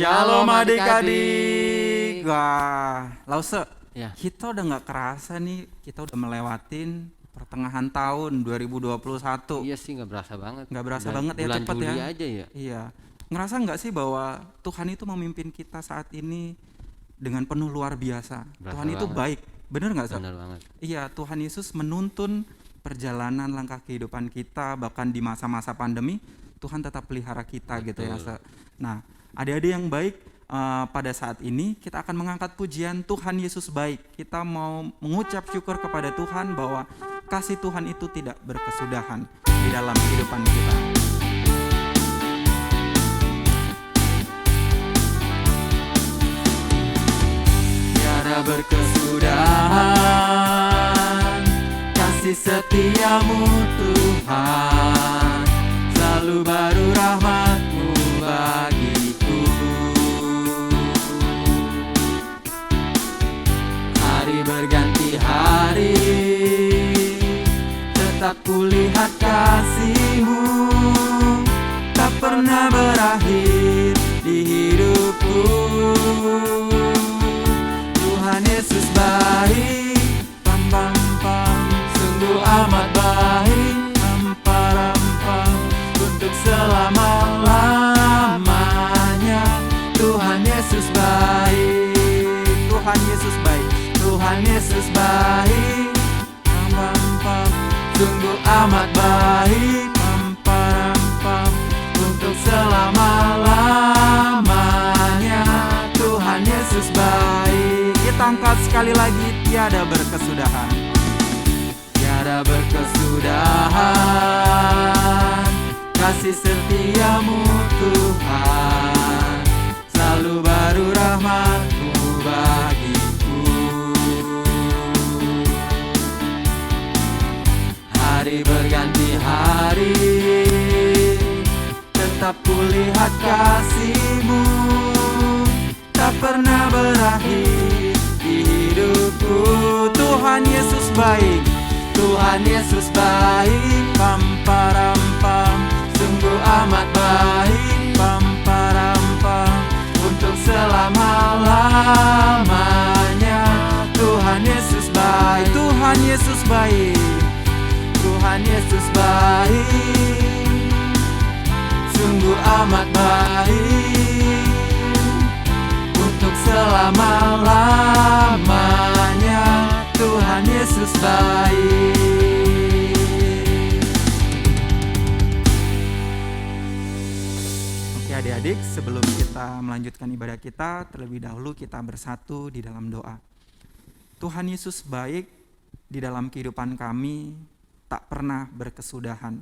Shalom adik-adik. Wah, Lause, Ya. kita udah nggak kerasa nih, kita udah melewatin pertengahan tahun 2021. Iya sih, nggak berasa banget. Nggak berasa Udah banget ya, bulan cepet Juli ya. aja ya. Iya, ngerasa nggak sih bahwa Tuhan itu memimpin kita saat ini dengan penuh luar biasa. Berasa Tuhan itu banget. baik, bener nggak Sob? Benar banget. Iya, Tuhan Yesus menuntun perjalanan langkah kehidupan kita, bahkan di masa-masa pandemi Tuhan tetap pelihara kita gitu ya. Betul. Nah, adik-adik yang baik, pada saat ini kita akan mengangkat pujian Tuhan Yesus baik. Kita mau mengucap syukur kepada Tuhan bahwa kasih Tuhan itu tidak berkesudahan di dalam kehidupan kita. Tiada berkesudahan kasih setiamu Tuhan, selalu baru rahmat-Mu bagiku. Hari berganti hari, tetap kulihat kasih-Mu, tak pernah berakhir di hidupku. Tuhan Yesus baik, pam pam pam, sungguh amat baik, pam pam pam, untuk selama-lamanya. Tuhan Yesus baik, Tuhan Yesus baik, Tuhan Yesus baik, pam pam pam, sungguh amat baik, pam pam pam, untuk selama-lamanya. Tuhan Yesus baik. Kita angkat sekali lagi, tiada berkesudahan. Tiada berkesudahan kasih setiamu Tuhan, selalu baru rahmat-Mu bagiku. Hari berganti hari, tetap kulihat kasih-Mu, tak pernah berakhir di hidupku. Tuhan Yesus baik, Tuhan Yesus baik, pam param pam, sungguh amat baik, pam param pam, untuk selama-lamanya. Tuhan Yesus baik, Tuhan Yesus baik, Tuhan Yesus baik, sungguh amat baik, untuk selama-lamanya. Tuhan Yesus baik. Oke adik-adik, sebelum kita melanjutkan ibadah kita, terlebih dahulu kita bersatu di dalam doa. Tuhan Yesus baik di dalam kehidupan kami, tak pernah berkesudahan.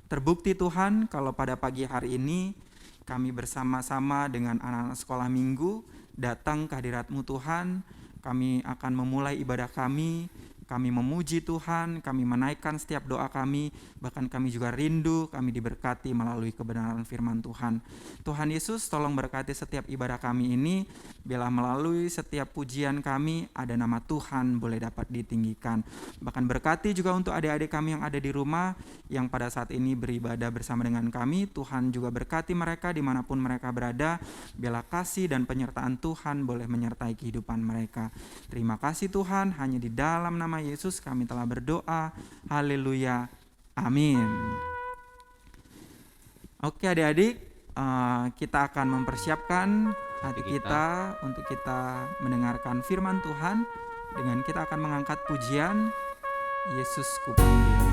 Terbukti Tuhan kalau pada pagi hari ini kami bersama-sama dengan anak-anak sekolah minggu datang ke hadirat-Mu Tuhan. Kami akan memulai ibadah kami memuji Tuhan, kami menaikkan setiap doa kami, bahkan kami juga rindu kami diberkati melalui kebenaran firman Tuhan. Tuhan Yesus tolong berkati setiap ibadah kami ini, bila melalui setiap pujian kami ada nama Tuhan boleh dapat ditinggikan. Bahkan berkati juga untuk adik-adik kami yang ada di rumah, yang pada saat ini beribadah bersama dengan kami. Tuhan juga berkati mereka dimanapun mereka berada, bila kasih dan penyertaan Tuhan boleh menyertai kehidupan mereka. Terima kasih Tuhan, hanya di dalam nama Yesus kami telah berdoa. Haleluya. Amin. Oke adik-adik, kita akan mempersiapkan hati kita untuk kita mendengarkan firman Tuhan. Dengan kita akan mengangkat pujian Yesus Kupanggil.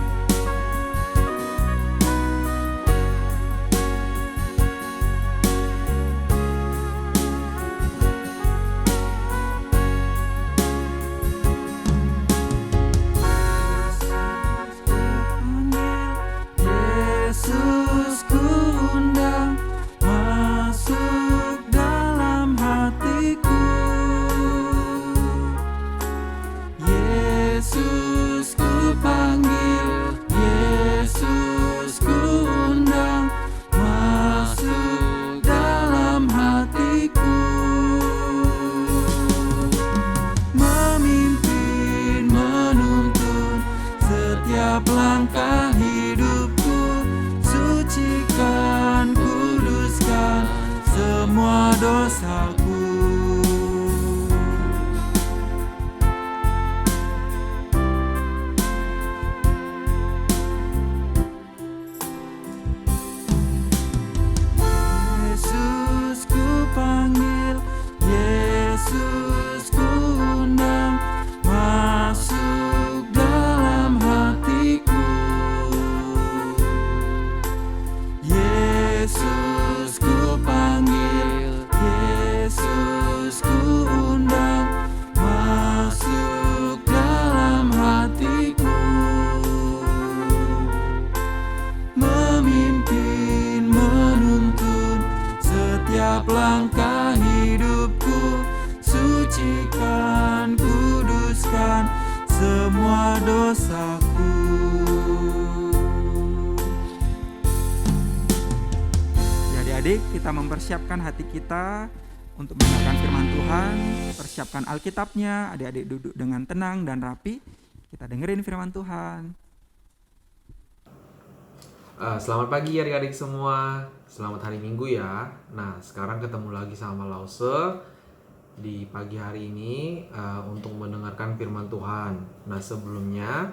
Yesus kundang masuk dalam hatiku. Yesus ku panggil, dosaku. Yesus ku panggil, Yesus ku undang, masuk dalam hatiku. Yesus ku panggil, Yesus ku undang, masuk dalam hatiku. Memimpin, menuntun setiap langkah hidupku, sucikan, kuduskan semua dosaku. Ya adik-adik, kita mempersiapkan hati kita untuk mendengarkan firman Tuhan. Persiapkan Alkitabnya, adik-adik duduk dengan tenang dan rapi. Kita dengerin firman Tuhan. Selamat pagi adik-adik semua, selamat hari Minggu ya. Nah, sekarang ketemu lagi sama Lause di pagi hari ini untuk mendengarkan firman Tuhan. Nah, sebelumnya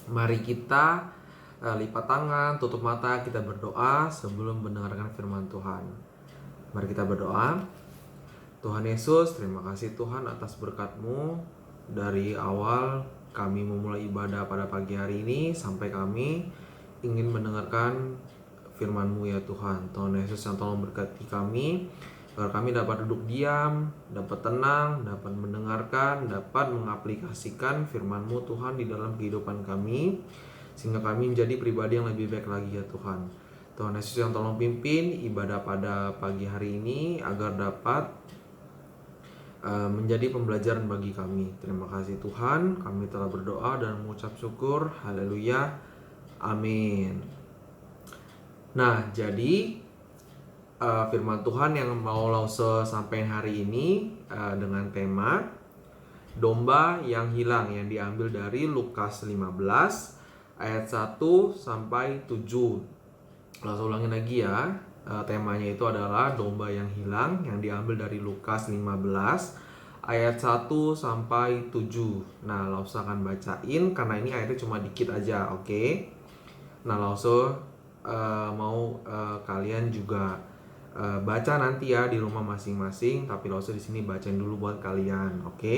mari kita lipat tangan, tutup mata, kita berdoa sebelum mendengarkan firman Tuhan. Mari kita berdoa. Tuhan Yesus, terima kasih Tuhan atas berkat-Mu. Dari awal kami memulai ibadah pada pagi hari ini sampai kami ingin mendengarkan firman-Mu ya Tuhan. Tuhan Yesus yang tolong berkati kami, agar kami dapat duduk diam, dapat tenang, dapat mendengarkan, dapat mengaplikasikan firman-Mu Tuhan di dalam kehidupan kami, sehingga kami menjadi pribadi yang lebih baik lagi ya Tuhan. Tuhan Yesus yang tolong pimpin ibadah pada pagi hari ini, agar dapat menjadi pembelajaran bagi kami. Terima kasih Tuhan, kami telah berdoa dan mengucap syukur. Haleluya. Amin. Nah, jadi firman Tuhan yang mau Lause sampaikan hari ini dengan tema domba yang hilang, yang diambil dari Lukas 15 ayat 1 sampai 7. Lause ulangin lagi ya. Temanya itu adalah domba yang hilang, yang diambil dari Lukas 15 ayat 1 sampai 7. Nah, Lause akan bacain karena ini ayatnya cuma dikit aja, oke? Nah, Lause mau kalian juga baca nanti ya di rumah masing-masing, tapi Lause di sini bacain dulu buat kalian, oke?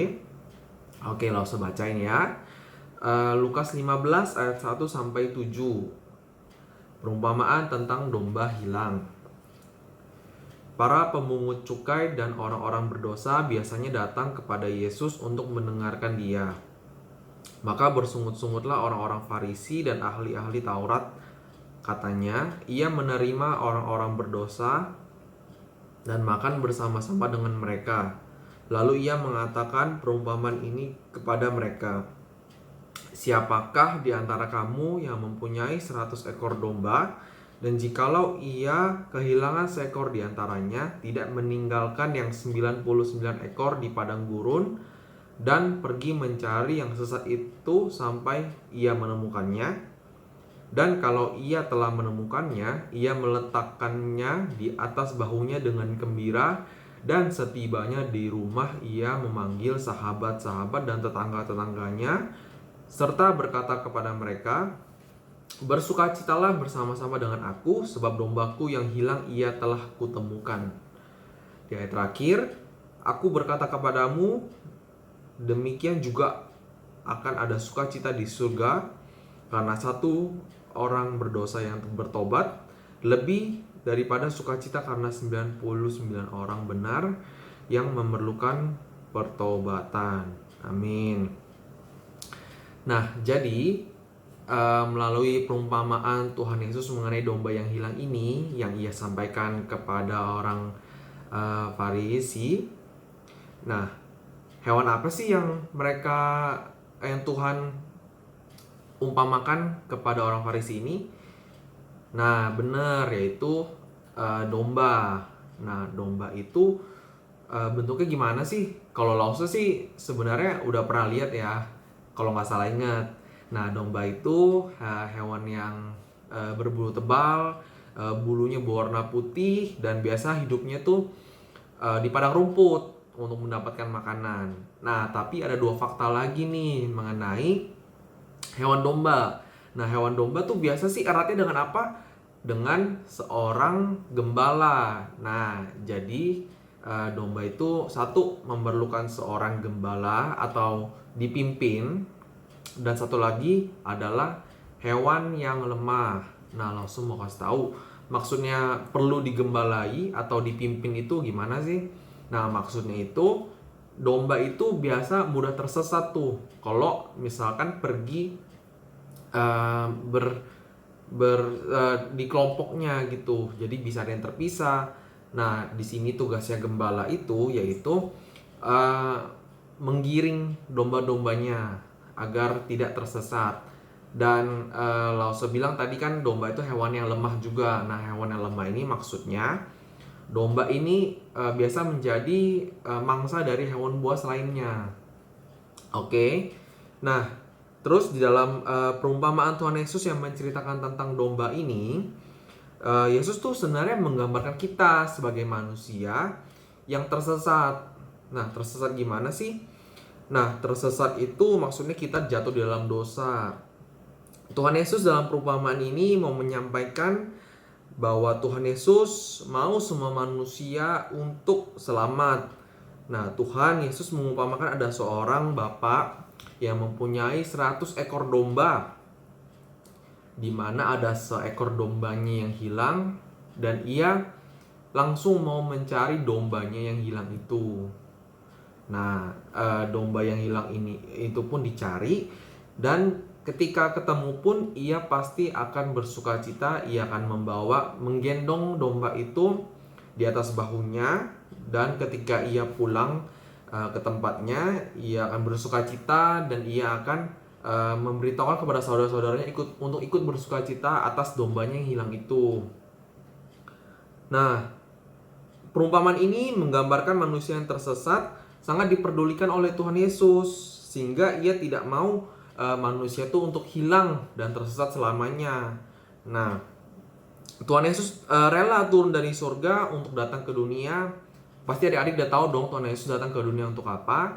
Oke, Lause bacain ya. Lukas 15 ayat 1 sampai 7. Perumpamaan tentang domba hilang. Para pemungut cukai dan orang-orang berdosa biasanya datang kepada Yesus untuk mendengarkan Dia. Maka bersungut-sungutlah orang-orang Farisi dan ahli-ahli Taurat. Katanya, ia menerima orang-orang berdosa dan makan bersama-sama dengan mereka. Lalu ia mengatakan perumpamaan ini kepada mereka. Siapakah di antara kamu yang mempunyai 100 ekor domba, dan jikalau ia kehilangan seekor di antaranya, tidak meninggalkan yang 99 ekor di padang gurun, dan pergi mencari yang sesat itu sampai ia menemukannya. Dan kalau ia telah menemukannya, ia meletakkannya di atas bahunya dengan gembira, dan setibanya di rumah ia memanggil sahabat-sahabat dan tetangga-tetangganya, serta berkata kepada mereka, bersukacitalah bersama-sama dengan aku, sebab dombaku yang hilang ia telah kutemukan. Di ayat terakhir, aku berkata kepadamu, demikian juga akan ada sukacita di surga karena satu orang berdosa yang bertobat, lebih daripada sukacita karena 99 orang benar yang memerlukan pertobatan. Amin. Nah, jadi melalui perumpamaan Tuhan Yesus mengenai domba yang hilang ini, yang ia sampaikan kepada orang Farisi. Nah, hewan apa sih yang Tuhan umpamakan kepada orang Farisi ini? Nah, benar, yaitu domba. Nah, domba itu bentuknya gimana sih? Kalau Lause sih sebenarnya udah pernah lihat ya, kalau nggak salah ingat. Nah, domba itu hewan yang berbulu tebal, bulunya berwarna putih, dan biasa hidupnya tuh di padang rumput untuk mendapatkan makanan. Nah, tapi ada dua fakta lagi nih mengenai hewan domba. Nah, hewan domba tuh biasa sih eratnya dengan apa? Dengan seorang gembala. Nah, jadi domba itu satu memerlukan seorang gembala atau dipimpin, dan satu lagi adalah hewan yang lemah. Nah, langsung mau kasih tahu maksudnya perlu digembalai atau dipimpin itu gimana sih? Nah, maksudnya itu domba itu biasa mudah tersesat tuh kalau misalkan pergi di kelompoknya gitu. Jadi bisa ada yang terpisah. Nah, di sini tugasnya gembala itu yaitu menggiring domba-dombanya agar tidak tersesat. Dan Lause bilang tadi kan domba itu hewan yang lemah juga. Nah, hewan yang lemah ini maksudnya domba ini biasa menjadi mangsa dari hewan buas lainnya. Oke. Nah, terus di dalam perumpamaan Tuhan Yesus yang menceritakan tentang domba ini, Yesus tuh sebenarnya menggambarkan kita sebagai manusia yang tersesat. Nah, tersesat gimana sih? Nah, tersesat itu maksudnya kita jatuh di dalam dosa. Tuhan Yesus dalam perumpamaan ini mau menyampaikan bahwa Tuhan Yesus mau semua manusia untuk selamat. Nah, Tuhan Yesus mengumpamakan ada seorang bapak yang mempunyai 100 ekor domba, di mana ada seekor dombanya yang hilang, dan ia langsung mau mencari dombanya yang hilang itu. Nah, domba yang hilang itu pun dicari, dan ketika ketemu pun ia pasti akan bersukacita. Ia akan menggendong domba itu di atas bahunya, dan ketika ia pulang ke tempatnya, ia akan bersukacita dan ia akan memberitahukan kepada saudara-saudaranya untuk ikut bersukacita atas dombanya yang hilang itu. Nah, perumpamaan ini menggambarkan manusia yang tersesat sangat diperdulikan oleh Tuhan Yesus, sehingga ia tidak mau manusia itu untuk hilang dan tersesat selamanya. Nah, Tuhan Yesus rela turun dari surga untuk datang ke dunia. Pasti adik-adik udah tahu dong Tuhan Yesus datang ke dunia untuk apa?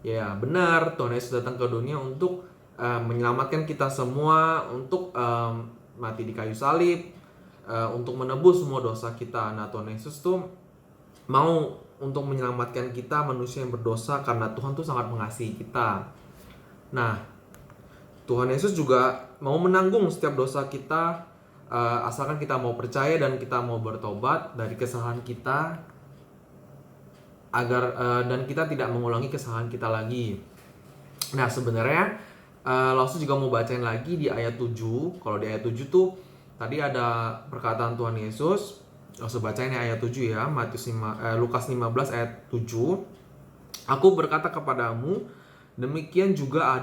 Ya benar, Tuhan Yesus datang ke dunia untuk menyelamatkan kita semua, untuk mati di kayu salib, untuk menebus semua dosa kita. Nah, Tuhan Yesus tuh mau untuk menyelamatkan kita manusia yang berdosa karena Tuhan tuh sangat mengasihi kita. Nah, Tuhan Yesus juga mau menanggung setiap dosa kita, asalkan kita mau percaya dan kita mau bertobat dari kesalahan kita, agar dan kita tidak mengulangi kesalahan kita lagi. Nah, sebenarnya Lause juga mau bacain lagi di ayat 7. Kalau di ayat 7 tuh tadi ada perkataan Tuhan Yesus. Lause bacain ayat 7 ya, Lukas 15 ayat 7. Aku berkata kepadamu, demikian juga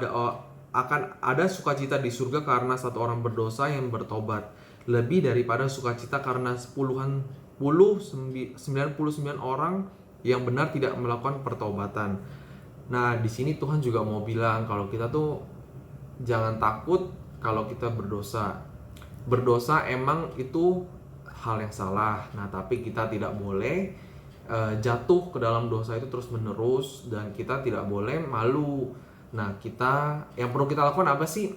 akan ada sukacita di surga karena satu orang berdosa yang bertobat, lebih daripada sukacita karena 99 orang yang benar tidak melakukan pertobatan. Nah, di sini Tuhan juga mau bilang kalau kita tuh jangan takut kalau kita berdosa. Berdosa emang itu hal yang salah. Nah, tapi kita tidak boleh jatuh ke dalam dosa itu terus-menerus, dan kita tidak boleh malu. Nah, yang perlu kita lakukan apa sih?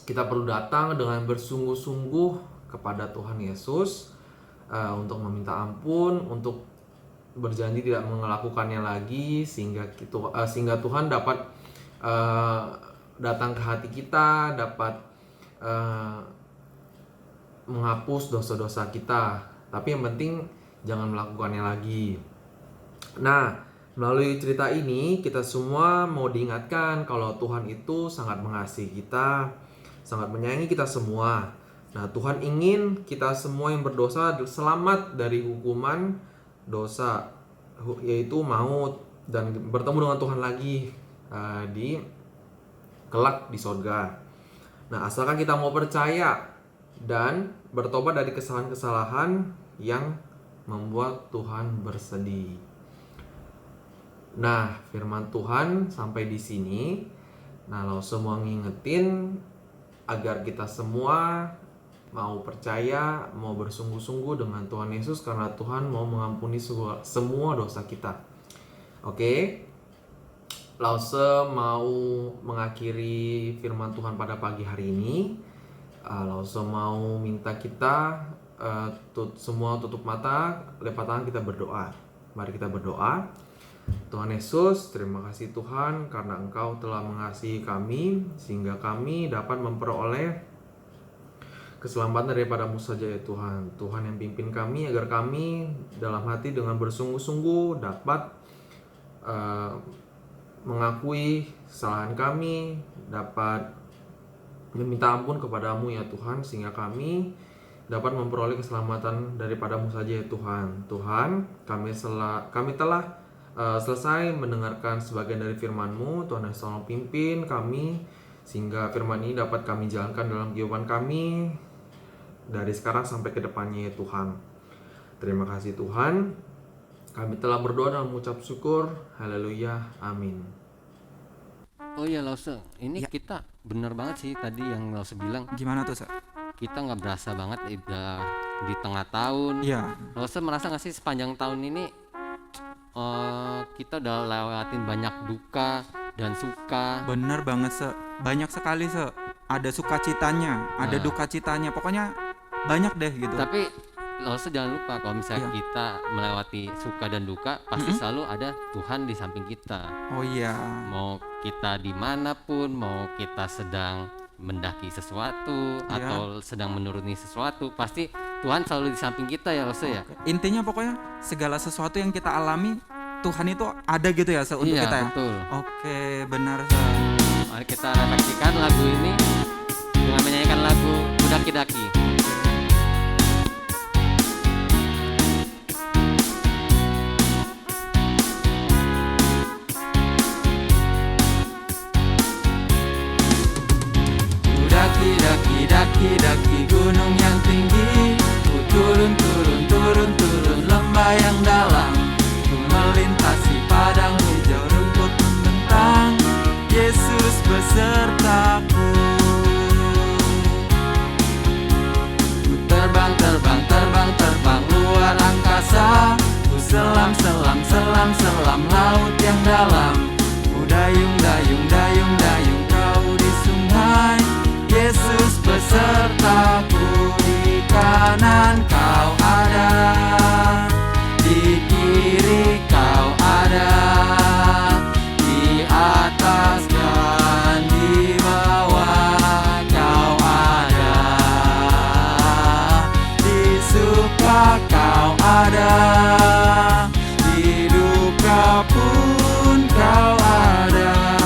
Kita perlu datang dengan bersungguh-sungguh kepada Tuhan Yesus untuk meminta ampun, untuk berjanji tidak melakukannya lagi, sehingga Tuhan dapat datang ke hati kita, dapat menghapus dosa-dosa kita. Tapi yang penting jangan melakukannya lagi. Nah, melalui cerita ini kita semua mau diingatkan kalau Tuhan itu sangat mengasihi kita, sangat menyayangi kita semua. Nah, Tuhan ingin kita semua yang berdosa selamat dari hukuman dosa, yaitu maut, dan bertemu dengan Tuhan lagi di kelak di sorga. Nah, asalkan kita mau percaya dan bertobat dari kesalahan-kesalahan yang membuat Tuhan bersedih. Nah, firman Tuhan sampai di sini. Nah, lo semua ngingetin agar kita semua mau percaya, mau bersungguh-sungguh dengan Tuhan Yesus karena Tuhan mau mengampuni semua dosa kita. Oke. Lause mau mengakhiri firman Tuhan pada pagi hari ini. Lause mau minta kita semua tutup mata, lipat tangan, kita berdoa. Mari kita berdoa. Tuhan Yesus, terima kasih Tuhan karena Engkau telah mengasihi kami sehingga kami dapat memperoleh keselamatan daripada-Mu saja ya Tuhan. Tuhan yang pimpin kami agar kami dalam hati dengan bersungguh-sungguh dapat mengakui kesalahan kami, dapat meminta ampun kepada-Mu ya Tuhan, sehingga kami dapat memperoleh keselamatan daripada-Mu saja ya Tuhan. Tuhan, kami telah selesai mendengarkan sebagian dari firman-Mu. Tuhan yang selalu pimpin kami sehingga firman ini dapat kami jalankan dalam kehidupan kami dari sekarang sampai ke depannya ya Tuhan. Terima kasih Tuhan. Kami telah berdoa dan mengucap syukur. Haleluya. Amin. Oh iya Lause, ini kita bener banget sih tadi yang Lause bilang. Gimana tuh, Sa? Kita nggak berasa banget udah di tengah tahun. Iya. Lause merasa nggak sih sepanjang tahun ini kita udah lewatin banyak duka dan suka. Bener banget, Se. Banyak sekali, Se. Ada sukacitanya, ada duka citanya. Pokoknya banyak deh gitu. Tapi Lause jangan lupa kalau misalnya kita melewati suka dan duka, pasti selalu ada Tuhan di samping kita. Oh iya. Mau kita dimanapun, mau kita sedang mendaki sesuatu atau sedang menuruni sesuatu, pasti Tuhan selalu di samping kita ya Lause ya. Intinya pokoknya segala sesuatu yang kita alami, Tuhan itu ada gitu ya, Se, untuk kita ya. Betul. Oke, benar, Se. Mari kita refleksikan lagu ini dengan menyanyikan lagu Daki-Daki. Daki gunung yang tinggi, ku turun lembah yang dalam, ku melintasi padang hijau rumput membentang, Yesus besertaku. Ku terbang luar angkasa, ku selam laut yang dalam, ku dayung kau di sungai, Yesus besertaku. Di kanan kau ada, di kiri kau ada, di atas dan di bawah kau ada, di suka kau ada, di duka pun kau ada,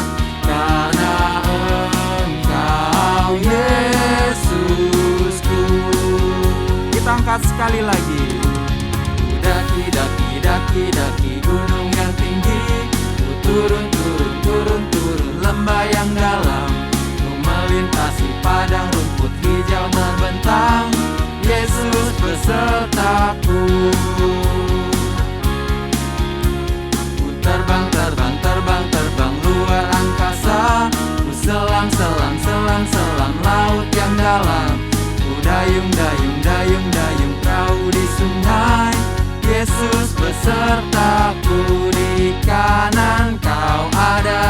karena Engkau Yesusku. Kita angkat sekali lagi. Daki gunung yang tinggi, ku turun lembah yang dalam, ku melintasi padang rumput hijau membentang, Yesus besertaku. Ku terbang luar angkasa, ku selam laut yang dalam, ku dayung perahu di sungai, Yesus besertaku. Di kanan kau ada,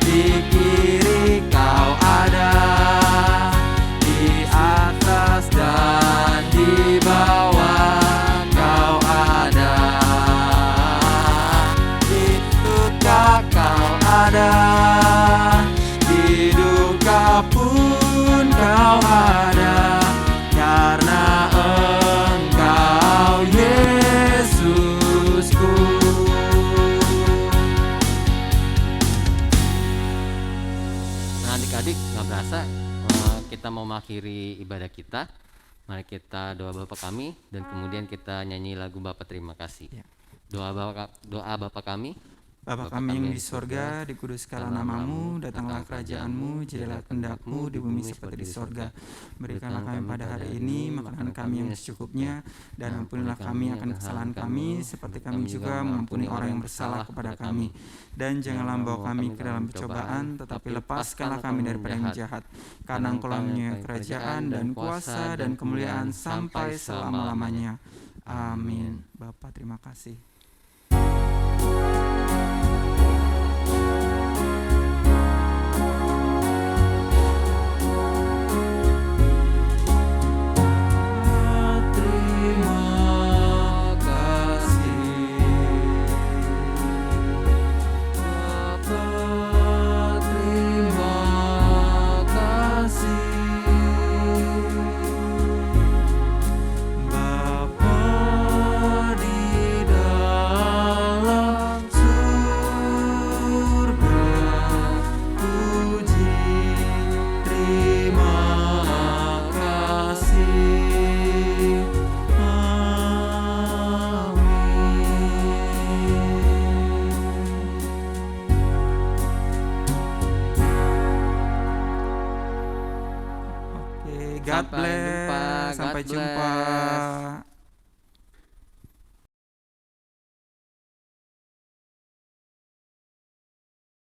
di kiri kau ada, di atas dan di bawah kau ada, di suka kau ada, di duka pun kau ada, karena Engkau Yesusku. Nah adik-adik, gak berasa kita mau mengakhiri ibadah kita. Mari kita doa Bapa kami dan kemudian kita nyanyi lagu Bapa terima kasih. Doa Bapa kami. Bapa kami yang di sorga, dikuduskanlah namamu, datanglah kerajaanmu, jadilah kehendak-mu di bumi seperti di sorga. Berikanlah kami pada hari ini makanan kami yang secukupnya, dan ampunilah kami akan kesalahan kami, seperti kami juga mengampuni orang yang bersalah kepada kami. Dan janganlah membawa kami ke dalam pencobaan, tetapi lepaskanlah kami daripada yang jahat. Karena Engkau-lah kerajaan dan kuasa dan kemuliaan sampai selama-lamanya. Amin. Bapa, terima kasih. God bless. Sampai jumpa.